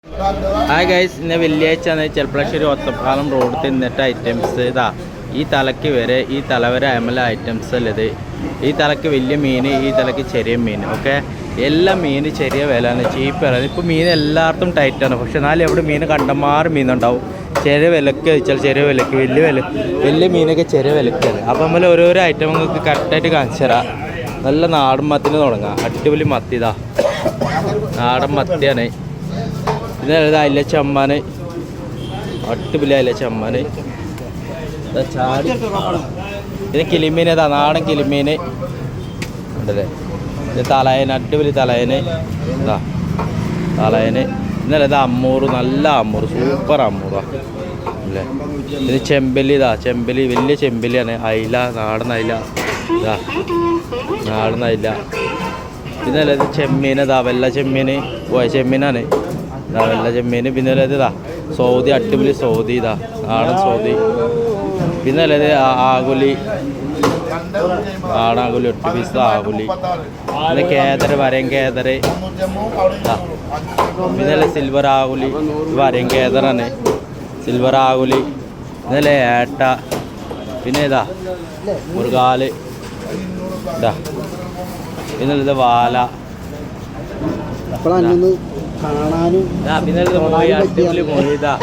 Hi guys, ഇന്ന് വെള്ളിയാഴ്ചയാണ്. Cherpulassery ഒത്തപ്പാലം road തിന്നിട്ട items ഇതാ. ഈ തലയ്ക്ക് വരെ ഈ തലവരെ അമല ഐറ്റംസ് അല്ലത്. ഈ തലയ്ക്ക് വലിയ മീൻ, ഈ തലയ്ക്ക് ചെറിയ മീൻ. ഓക്കെ, എല്ലാ മീൻ ചെറിയ വിലയാണ്, ചീപ്പ് വിലയാണ്. ഇപ്പോൾ മീൻ എല്ലായിടത്തും ടൈറ്റാണ്. പക്ഷെ എന്നാലും എവിടെ മീൻ കണ്ടമാറ് മീനുണ്ടാവും. ചെറിയ വിലക്ക് വെച്ചാൽ ചെറിയ വിലക്ക്, വലിയ മീനൊക്കെ ചെറിയ വിലക്കാണ്. അപ്പോൾ നമ്മൾ ഓരോരോ ഐറ്റം നിങ്ങൾക്ക് കറക്റ്റായിട്ട് കാണിച്ചു തരാം. നല്ല നാടൻ മത്തിന് തുടങ്ങാം. അടിപൊളി മത്തി ഇതാ, നാടൻ മത്തിയാണ്. പിന്നെ അയില ചമ്മാന്, അടിപൊളി അയില ചമ്മാന്. ചാടി പിന്നെ കിളിമീൻ ഇതാ, നാടൻ കിളിമീൻ ഉണ്ടല്ലേ. ഇത് തലയന്, അടിപൊളി തലയന് ഇതാ, തലയന്. ഇന്നലെ ഇതാ അമ്മൂറ്, നല്ല അമ്മൂറ്, സൂപ്പർ അമ്മൂറാണ് അല്ലേ. ഇത് ചെമ്പല്ലി ഇതാ, ചെമ്പല്ലി വലിയ ചെമ്പല്ലിയാണ്. അയില, നാടൻ അയില ഇതാ, നാടൻ അയില. പിന്നെ ഇത് ചെമ്മീൻ ഇതാ, വെള്ള ചെമ്മീൻ, പോയ ചെമ്മീനാണ് ഇതാ, വെള്ള ചെമ്മീൻ. പിന്നെ ഇതാ സൗദി, അടിപൊളി സൗദി ഇതാ, നാടൻ സൗദി. പിന്നെ ഇത് ആകുലി, നാടാകുലി, 8 പീസ് ആകുലി. പിന്നെ കേദർ, വരയും കേദർ. പിന്നെ സിൽവർ ആകുലി, വരയും കേദറാണ്, സിൽവർ ആകുലി. ഇന്നലെ ഏട്ട. പിന്നെ ഇതാ മുറുകാല് ഇതാ. പിന്നെ ഇത് വാല. പിന്നെ ഇത് മോയി, അടിപൊളി മോയി ഇതാ.